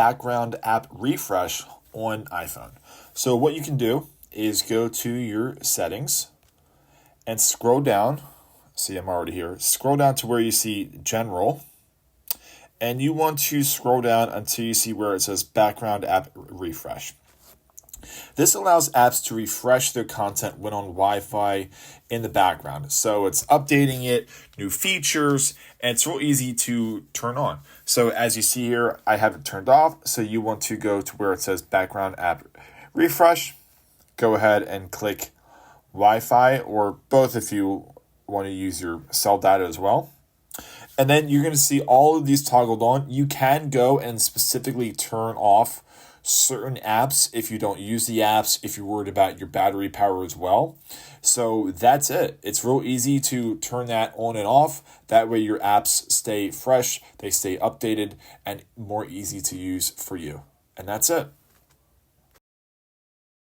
background app refresh on iPhone. So what you can do is go to your settings and scroll down. See, I'm already here. Scroll down to where you see general. And you want to scroll down until you see where it says background app refresh. This allows apps to refresh their content when on Wi-Fi in the background. So it's updating it, new features, and it's real easy to turn on. So as you see here, I have it turned off. So you want to go to where it says background app refresh. Go ahead and click Wi-Fi, or both if you want to use your cell data as well. And then you're going to see all of these toggled on. You can go and specifically turn off certain apps if you don't use the apps, if you're worried about your battery power as well. So that's it. It's real easy to turn that on and off. That way your apps stay fresh, they stay updated, and more easy to use for you. And that's it.